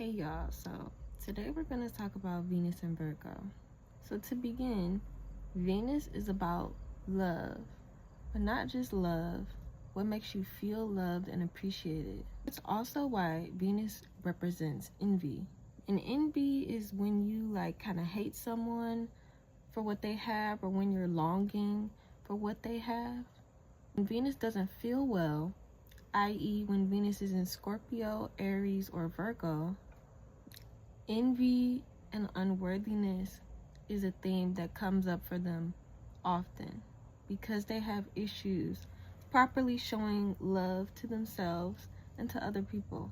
Hey y'all, so today we're going to talk about Venus and Virgo. So to begin, Venus is about love, but not just love, what makes you feel loved and appreciated. It's also why Venus represents envy. And envy is when you kind of hate someone for what they have, or when you're longing for what they have. When Venus doesn't feel well, i.e. when Venus is in Scorpio, Aries, or Virgo, envy and unworthiness is a theme that comes up for them often because they have issues properly showing love to themselves and to other people.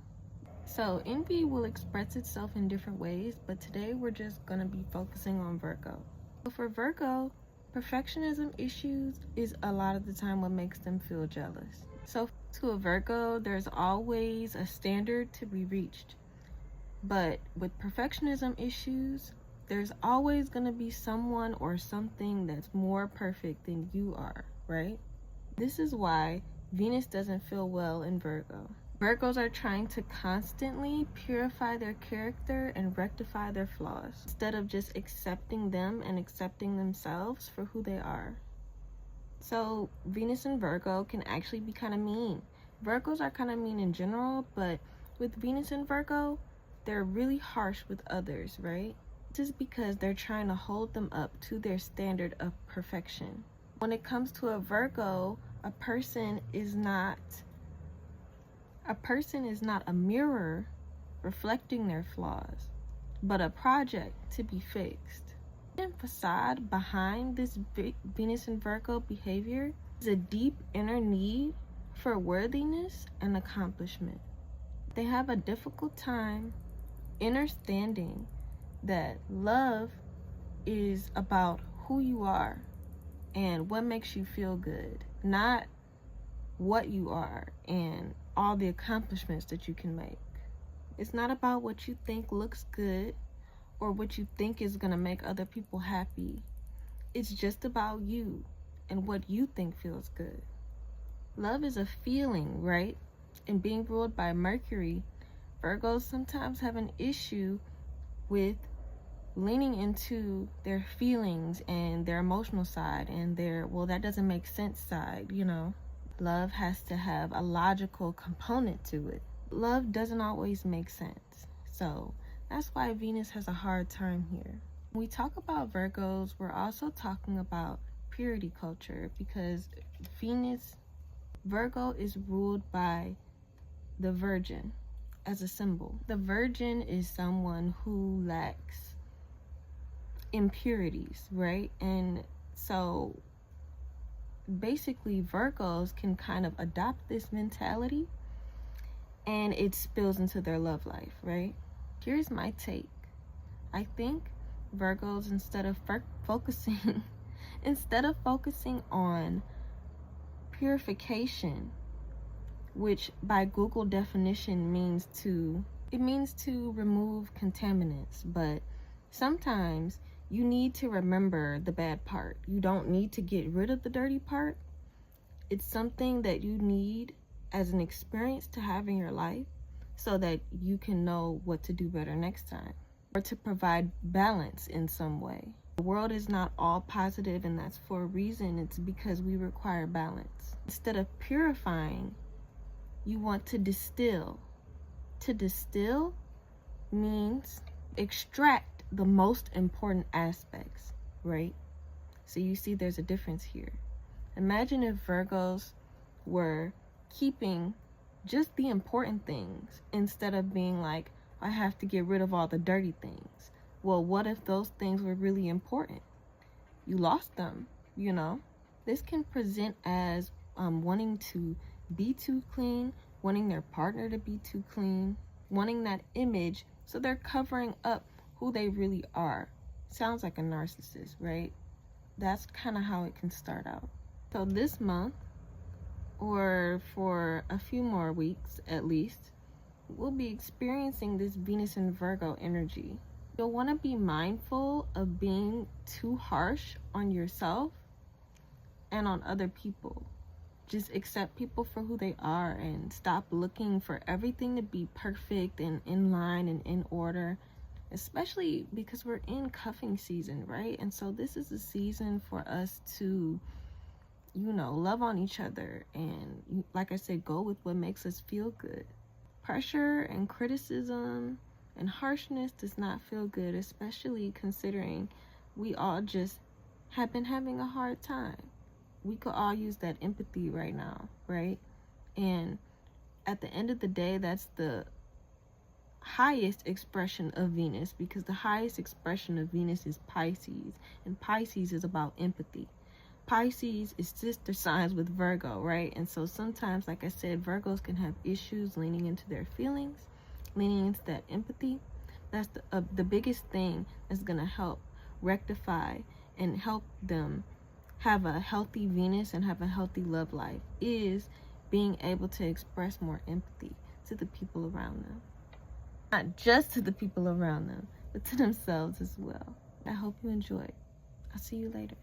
So envy will express itself in different ways, but today we're just going to be focusing on Virgo. So for Virgo, perfectionism issues is a lot of the time what makes them feel jealous. So to a Virgo, there's always a standard to be reached. But with perfectionism issues, there's always going to be someone or something that's more perfect than you are, right? This is why Venus doesn't feel well in Virgo. Virgos are trying to constantly purify their character and rectify their flaws instead of just accepting them and accepting themselves for who they are. So Venus and Virgo can actually be kind of mean. Virgos are kind of mean in general, but with Venus and Virgo, they're really harsh with others, right? This is because they're trying to hold them up to their standard of perfection. When it comes to a Virgo, a person is not a mirror reflecting their flaws, but a project to be fixed. The facade behind this Venus and Virgo behavior is a deep inner need for worthiness and accomplishment. They have a difficult time understanding that love is about who you are and what makes you feel good, not what you are and all the accomplishments that you can make. It's not about what you think looks good or what you think is going to make other people happy. It's just about you and what you think feels good. Love is a feeling, right? And being ruled by Mercury, Virgos sometimes have an issue with leaning into their feelings and their emotional side and their, well, that doesn't make sense side, Love has to have a logical component to it. Love doesn't always make sense. So that's why Venus has a hard time here. When we talk about Virgos, we're also talking about purity culture because Virgo is ruled by the Virgin as a symbol. The Virgin is someone who lacks impurities, right? And so basically Virgos can kind of adopt this mentality and it spills into their love life, right? Here's my take. I think Virgos, instead of focusing on purification, which by Google definition means to remove contaminants, but sometimes you need to remember the bad part. You don't need to get rid of the dirty part. It's something that you need as an experience to have in your life so that you can know what to do better next time, or to provide balance in some way. The world is not all positive, and that's for a reason. It's because we require balance. Instead of purifying, you want to distill. To distill means extract the most important aspects, right? So you see there's a difference here. Imagine if Virgos were keeping just the important things instead of being like, I have to get rid of all the dirty things. Well, what if those things were really important? You lost them, This can present as wanting to be too clean, wanting their partner to be too clean, wanting that image, so they're covering up who they really are. Sounds like a narcissist, right? That's kind of how it can start out. So this month, or for a few more weeks at least, we'll be experiencing this Venus and Virgo energy. You'll want to be mindful of being too harsh on yourself and on other people. just accept people for who they are and stop looking for everything to be perfect and in line and in order, especially because we're in cuffing season, right? And so this is a season for us to, you know, love on each other and, like I said, go with what makes us feel good. Pressure and criticism and harshness does not feel good, especially considering we all just have been having a hard time. We could all use that empathy right now, right? And at the end of the day, that's the highest expression of Venus, because the highest expression of Venus is Pisces, and Pisces is about empathy. Pisces is sister signs with Virgo, right? And so sometimes, like I said, Virgos can have issues leaning into their feelings, leaning into that empathy. That's the biggest thing that's going to help rectify and help them have a healthy Venus and have a healthy love life, is being able to express more empathy to the people around them. Not just to the people around them, but to themselves as well. I hope you enjoyed. I'll see you later.